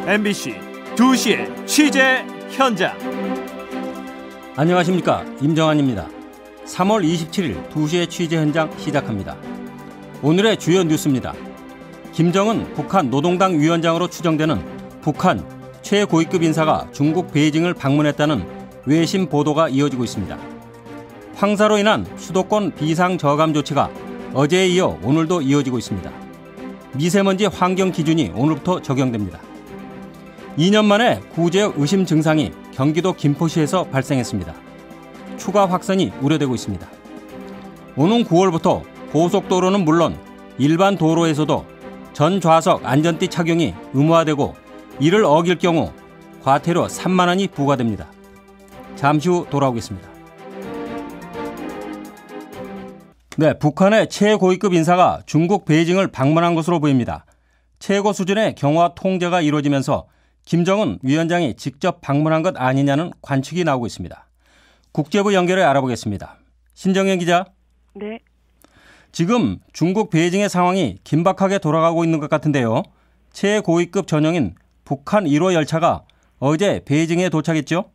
MBC 2시의 취재 현장. 안녕하십니까, 임정환입니다. 3월 27일 2시의 취재 현장 시작합니다. 오늘의 주요 뉴스입니다. 김정은 북한 노동당 위원장으로 추정되는 북한 최고위급 인사가 중국 베이징을 방문했다는 외신 보도가 이어지고 있습니다. 황사로 인한 수도권 비상저감 조치가 어제에 이어 오늘도 이어지고 있습니다. 미세먼지 환경 기준이 오늘부터 적용됩니다. 2년 만에 구제역 의심 증상이 경기도 김포시에서 발생했습니다. 추가 확산이 우려되고 있습니다. 오는 9월부터 고속도로는 물론 일반 도로에서도 전 좌석 안전띠 착용이 의무화되고 이를 어길 경우 과태료 3만 원이 부과됩니다. 잠시 후 돌아오겠습니다. 네, 북한의 최고위급 인사가 중국 베이징을 방문한 것으로 보입니다. 최고 수준의 경호와 통제가 이루어지면서 김정은 위원장이 직접 방문한 것 아니냐는 관측이 나오고 있습니다. 국제부 연결해 알아보겠습니다. 신정현 기자. 네. 지금 중국 베이징의 상황이 긴박하게 돌아가고 있는 것 같은데요. 최고위급 전용인 북한 1호 열차가 어제 베이징에 도착했죠?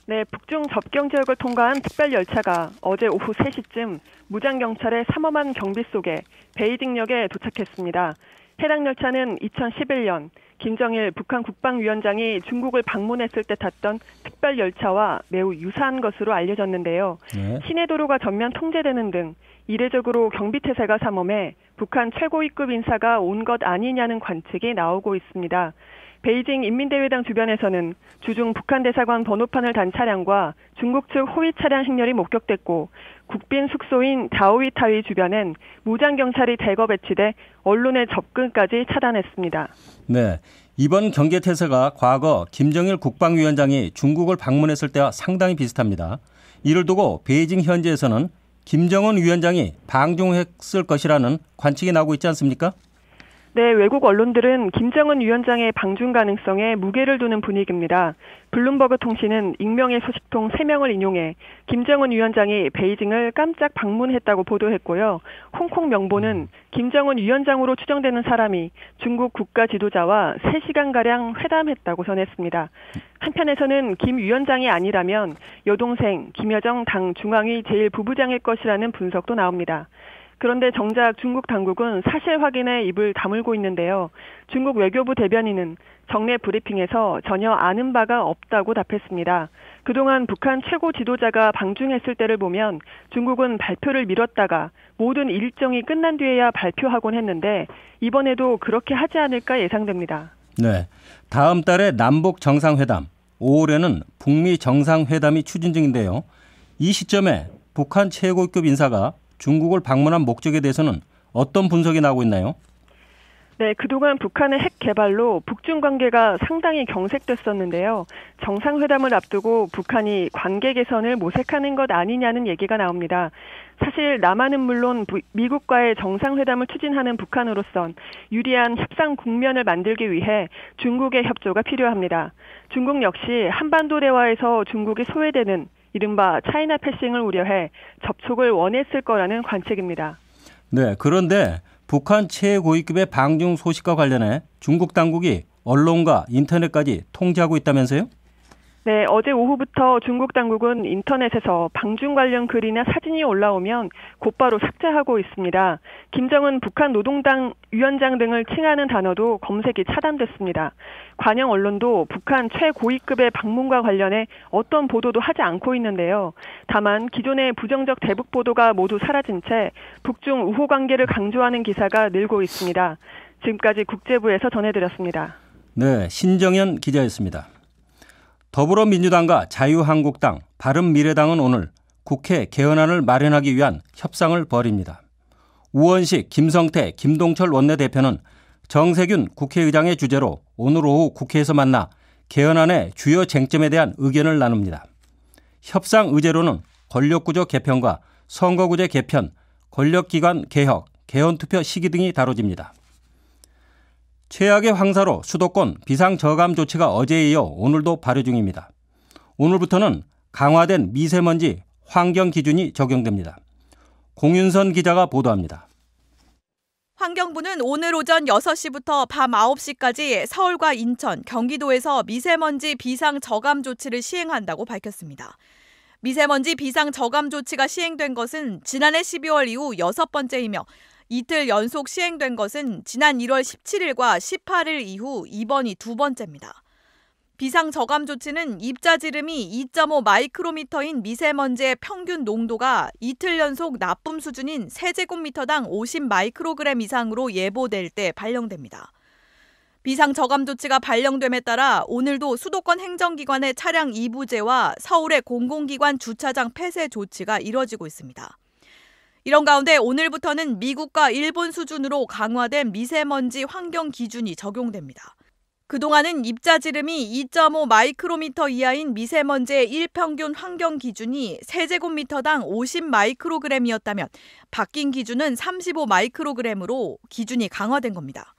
네, 북중 접경 지역을 통과한 특별 열차가 어제 오후 3시쯤 무장경찰의 삼엄한 경비 속에 베이징역에 도착했습니다. 해당 열차는 2011년 김정일 북한 국방위원장이 중국을 방문했을 때 탔던 특별 열차와 매우 유사한 것으로 알려졌는데요. 네. 시내 도로가 전면 통제되는 등 이례적으로 경비태세가 삼엄해 북한 최고위급 인사가 온 것 아니냐는 관측이 나오고 있습니다. 베이징 인민대회당 주변에서는 주중 북한 대사관 번호판을 단 차량과 중국 측 호위 차량 행렬이 목격됐고 국빈 숙소인 자오위타위 주변엔 무장경찰이 대거 배치돼 언론의 접근까지 차단했습니다. 네, 이번 경계태세가 과거 김정일 국방위원장이 중국을 방문했을 때와 상당히 비슷합니다. 이를 두고 베이징 현지에서는 김정은 위원장이 방중했을 것이라는 관측이 나오고 있지 않습니까? 네, 외국 언론들은 김정은 위원장의 방중 가능성에 무게를 두는 분위기입니다. 블룸버그 통신은 익명의 소식통 3명을 인용해 김정은 위원장이 베이징을 깜짝 방문했다고 보도했고요. 홍콩 명보는 김정은 위원장으로 추정되는 사람이 중국 국가 지도자와 3시간가량 회담했다고 전했습니다. 한편에서는 김 위원장이 아니라면 여동생 김여정 당 중앙위 제1부부장일 것이라는 분석도 나옵니다. 그런데 정작 중국 당국은 사실 확인에 입을 다물고 있는데요. 중국 외교부 대변인은 정례 브리핑에서 전혀 아는 바가 없다고 답했습니다. 그동안 북한 최고 지도자가 방중했을 때를 보면 중국은 발표를 미뤘다가 모든 일정이 끝난 뒤에야 발표하곤 했는데 이번에도 그렇게 하지 않을까 예상됩니다. 네, 다음 달에 남북 정상회담, 5월에는 북미 정상회담이 추진 중인데요. 이 시점에 북한 최고급 인사가 중국을 방문한 목적에 대해서는 어떤 분석이 나오고 있나요? 네, 그동안 북한의 핵 개발로 북중 관계가 상당히 경색됐었는데요. 정상회담을 앞두고 북한이 관계 개선을 모색하는 것 아니냐는 얘기가 나옵니다. 사실 남한은 물론 미국과의 정상회담을 추진하는 북한으로선 유리한 협상 국면을 만들기 위해 중국의 협조가 필요합니다. 중국 역시 한반도 대화에서 중국이 소외되는 이른바 차이나 패싱을 우려해 접촉을 원했을 거라는 관측입니다. 네, 그런데 북한 최고위급의 방중 소식과 관련해 중국 당국이 언론과 인터넷까지 통제하고 있다면서요? 네, 어제 오후부터 중국 당국은 인터넷에서 방중 관련 글이나 사진이 올라오면 곧바로 삭제하고 있습니다. 김정은 북한 노동당 위원장 등을 칭하는 단어도 검색이 차단됐습니다. 관영 언론도 북한 최고위급의 방문과 관련해 어떤 보도도 하지 않고 있는데요. 다만 기존의 부정적 대북 보도가 모두 사라진 채 북중 우호 관계를 강조하는 기사가 늘고 있습니다. 지금까지 국제부에서 전해드렸습니다. 네, 신정현 기자였습니다. 더불어민주당과 자유한국당, 바른미래당은 오늘 국회 개헌안을 마련하기 위한 협상을 벌입니다. 우원식, 김성태, 김동철 원내대표는 정세균 국회의장의 주재로 오늘 오후 국회에서 만나 개헌안의 주요 쟁점에 대한 의견을 나눕니다. 협상 의제로는 권력구조 개편과 선거구제 개편, 권력기관 개혁, 개헌투표 시기 등이 다뤄집니다. 최악의 황사로 수도권 비상저감 조치가 어제에 이어 오늘도 발효 중입니다. 오늘부터는 강화된 미세먼지 환경 기준이 적용됩니다. 공윤선 기자가 보도합니다. 환경부는 오늘 오전 6시부터 밤 9시까지 서울과 인천, 경기도에서 미세먼지 비상 저감 조치를 시행한다고 밝혔습니다. 미세먼지 비상 저감 조치가 시행된 것은 지난해 12월 이후 6번째이며 이틀 연속 시행된 것은 지난 1월 17일과 18일 이후 이번이 2번째입니다. 비상 저감 조치는 입자지름이 2.5 마이크로미터인 미세먼지의 평균 농도가 이틀 연속 나쁨 수준인 세제곱미터당 50 마이크로그램 이상으로 예보될 때 발령됩니다. 비상 저감 조치가 발령됨에 따라 오늘도 수도권 행정기관의 차량 이부제와 서울의 공공기관 주차장 폐쇄 조치가 이뤄지고 있습니다. 이런 가운데 오늘부터는 미국과 일본 수준으로 강화된 미세먼지 환경 기준이 적용됩니다. 그동안은 입자지름이 2.5 마이크로미터 이하인 미세먼지의 일평균 환경 기준이 세제곱미터당 50 마이크로그램이었다면 바뀐 기준은 35 마이크로그램으로 기준이 강화된 겁니다.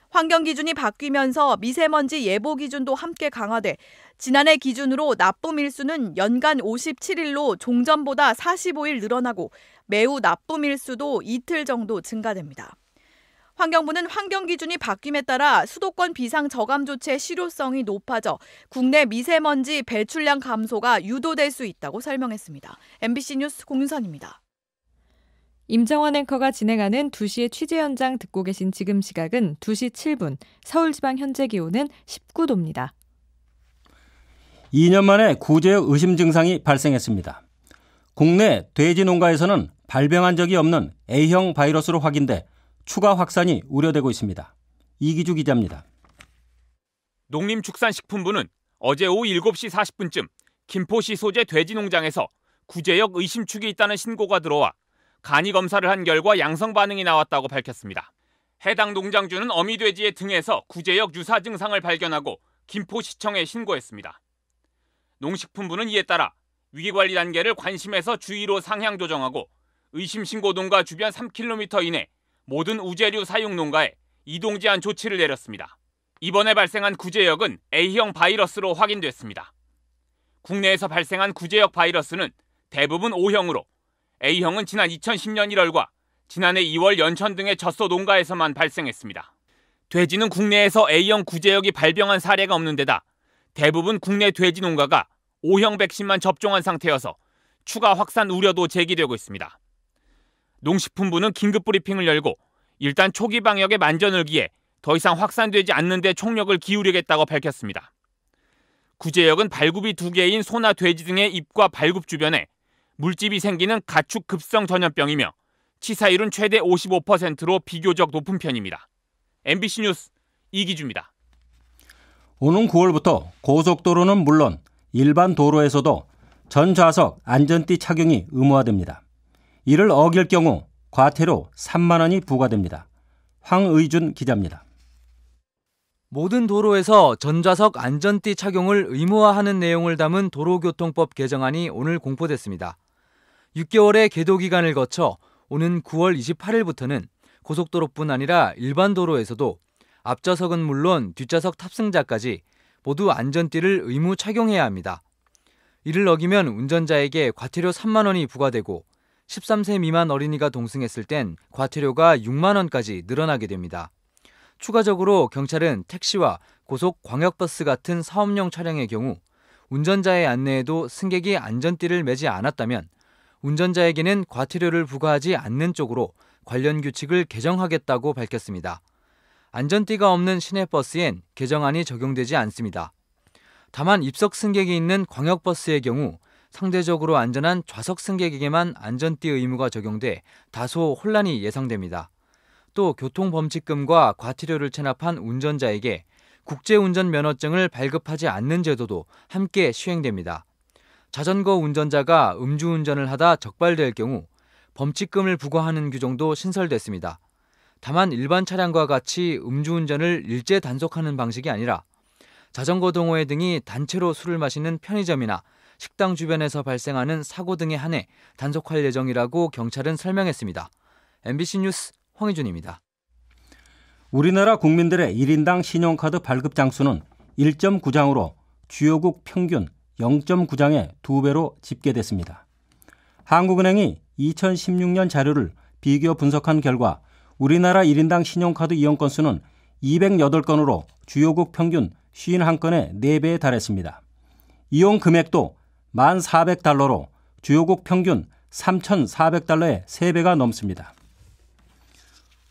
환경 기준이 바뀌면서 미세먼지 예보 기준도 함께 강화돼 지난해 기준으로 나쁨 일수는 연간 57일로 종전보다 45일 늘어나고 매우 나쁨 일수도 이틀 정도 증가됩니다. 환경부는 환경 기준이 바뀜에 따라 수도권 비상 저감 조치의 실효성이 높아져 국내 미세먼지 배출량 감소가 유도될 수 있다고 설명했습니다. MBC 뉴스 공윤선입니다. 임정환 앵커가 진행하는 2시의 취재 현장 듣고 계신 지금 시각은 2시 7분, 서울지방 현재 기온은 19도입니다. 2년 만에 구제역 의심 증상이 발생했습니다. 국내 돼지 농가에서는 발병한 적이 없는 A형 바이러스로 확인돼 추가 확산이 우려되고 있습니다. 이기주 기자입니다. 농림축산식품부는 어제 오후 7시 40분쯤 김포시 소재 돼지 농장에서 구제역 의심축이 있다는 신고가 들어와 간이 검사를 한 결과 양성 반응이 나왔다고 밝혔습니다. 해당 농장주는 어미돼지의 등에서 구제역 유사 증상을 발견하고 김포시청에 신고했습니다. 농식품부는 이에 따라 위기관리 단계를 관심에서 주의로 상향 조정하고 의심 신고 농가 주변 3km 이내 모든 우제류 사육 농가에 이동 제한 조치를 내렸습니다. 이번에 발생한 구제역은 A형 바이러스로 확인됐습니다. 국내에서 발생한 구제역 바이러스는 대부분 O형으로 A형은 지난 2010년 1월과 지난해 2월 연천 등의 젖소 농가에서만 발생했습니다. 돼지는 국내에서 A형 구제역이 발병한 사례가 없는 데다 대부분 국내 돼지 농가가 O형 백신만 접종한 상태여서 추가 확산 우려도 제기되고 있습니다. 농식품부는 긴급 브리핑을 열고 일단 초기 방역에 만전을 기해 더 이상 확산되지 않는 데 총력을 기울이겠다고 밝혔습니다. 구제역은 발굽이 2개인 소나 돼지 등의 입과 발굽 주변에 물집이 생기는 가축 급성 전염병이며 치사율은 최대 55%로 비교적 높은 편입니다. MBC 뉴스 이기주입니다. 오는 9월부터 고속도로는 물론 일반 도로에서도 전좌석 안전띠 착용이 의무화됩니다. 이를 어길 경우 과태료 3만 원이 부과됩니다. 황의준 기자입니다. 모든 도로에서 전좌석 안전띠 착용을 의무화하는 내용을 담은 도로교통법 개정안이 오늘 공포됐습니다. 6개월의 계도 기간을 거쳐 오는 9월 28일부터는 고속도로뿐 아니라 일반 도로에서도 앞좌석은 물론 뒷좌석 탑승자까지 모두 안전띠를 의무 착용해야 합니다. 이를 어기면 운전자에게 과태료 3만 원이 부과되고 13세 미만 어린이가 동승했을 땐 과태료가 6만 원까지 늘어나게 됩니다. 추가적으로 경찰은 택시와 고속 광역버스 같은 사업용 차량의 경우 운전자의 안내에도 승객이 안전띠를 매지 않았다면 운전자에게는 과태료를 부과하지 않는 쪽으로 관련 규칙을 개정하겠다고 밝혔습니다. 안전띠가 없는 시내버스엔 개정안이 적용되지 않습니다. 다만 입석 승객이 있는 광역버스의 경우 상대적으로 안전한 좌석 승객에게만 안전띠 의무가 적용돼 다소 혼란이 예상됩니다. 또 교통범칙금과 과태료를 체납한 운전자에게 국제운전면허증을 발급하지 않는 제도도 함께 시행됩니다. 자전거 운전자가 음주운전을 하다 적발될 경우 범칙금을 부과하는 규정도 신설됐습니다. 다만 일반 차량과 같이 음주운전을 일제 단속하는 방식이 아니라 자전거 동호회 등이 단체로 술을 마시는 편의점이나 식당 주변에서 발생하는 사고 등에 한해 단속할 예정이라고 경찰은 설명했습니다. MBC 뉴스 황희준입니다. 우리나라 국민들의 1인당 신용카드 발급 장수는 1.9장으로 주요국 평균 0.9장의 2배로 집계됐습니다. 한국은행이 2016년 자료를 비교 분석한 결과 우리나라 1인당 신용카드 이용 건수는 208건으로 주요국 평균 51건의 4배에 달했습니다. 이용 금액도 1,400달러로 주요국 평균 3,400달러의 3배가 넘습니다.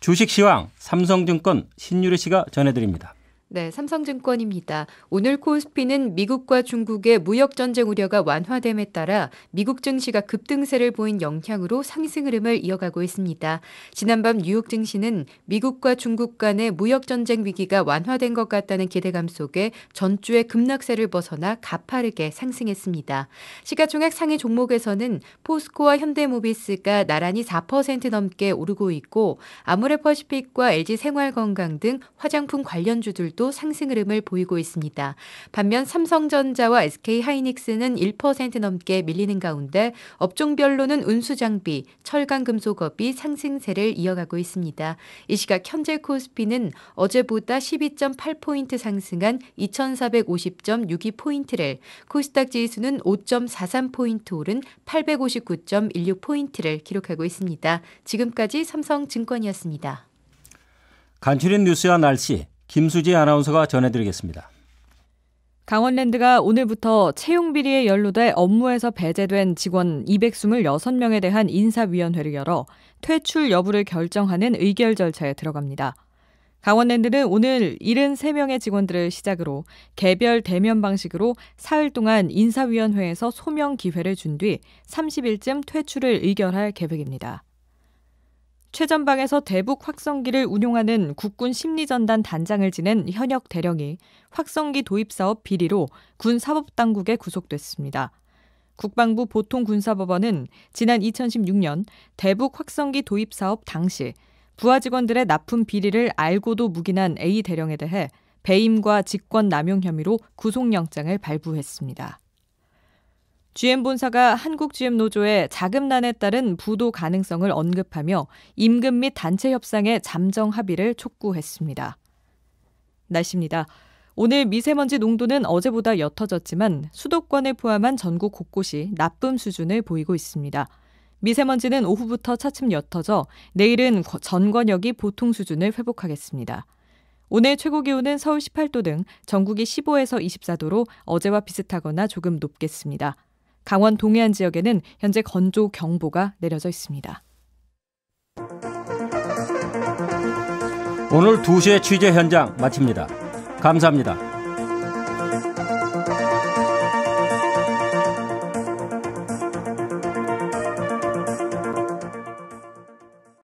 주식시황 삼성증권 신유리 씨가 전해드립니다. 네, 삼성증권입니다. 오늘 코스피는 미국과 중국의 무역전쟁 우려가 완화됨에 따라 미국 증시가 급등세를 보인 영향으로 상승 흐름을 이어가고 있습니다. 지난밤 뉴욕 증시는 미국과 중국 간의 무역전쟁 위기가 완화된 것 같다는 기대감 속에 전주의 급락세를 벗어나 가파르게 상승했습니다. 시가총액 상위 종목에서는 포스코와 현대모비스가 나란히 4% 넘게 오르고 있고 아모레퍼시픽과 LG생활건강 등 화장품 관련주들도 상승 흐름을 보이고 있습니다. 반면 삼성전자와 SK하이닉스는 1% 넘게 밀리는 가운데 업종별로는 운수장비, 철강금속업이 상승세를 이어가고 있습니다. 이 시각 현재 코스피는 어제보다 12.8포인트 상승한 2450.62포인트를, 코스닥 지수는 5.43포인트 오른 859.16포인트를 기록하고 있습니다. 지금까지 삼성증권이었습니다. 간추린 뉴스와 날씨 김수지 아나운서가 전해드리겠습니다. 강원랜드가 오늘부터 채용비리에 연루돼 업무에서 배제된 직원 226명에 대한 인사위원회를 열어 퇴출 여부를 결정하는 의결 절차에 들어갑니다. 강원랜드는 오늘 73명의 직원들을 시작으로 개별 대면 방식으로 사흘 동안 인사위원회에서 소명 기회를 준 뒤 30일쯤 퇴출을 의결할 계획입니다. 최전방에서 대북 확성기를 운용하는 국군 심리전단 단장을 지낸 현역 대령이 확성기 도입 사업 비리로 군 사법당국에 구속됐습니다. 국방부 보통군사법원은 지난 2016년 대북 확성기 도입 사업 당시 부하 직원들의 납품 비리를 알고도 묵인한 A 대령에 대해 배임과 직권 남용 혐의로 구속영장을 발부했습니다. GM본사가 한국GM노조의 자금난에 따른 부도 가능성을 언급하며 임금 및 단체 협상의 잠정 합의를 촉구했습니다. 날씨입니다. 오늘 미세먼지 농도는 어제보다 옅어졌지만 수도권을 포함한 전국 곳곳이 나쁨 수준을 보이고 있습니다. 미세먼지는 오후부터 차츰 옅어져 내일은 전 권역이 보통 수준을 회복하겠습니다. 오늘 최고 기온은 서울 18도 등 전국이 15에서 24도로 어제와 비슷하거나 조금 높겠습니다. 강원 동해안 지역에는 현재 건조 경보가 내려져 있습니다. 오늘 2시의 취재 현장 마칩니다. 감사합니다.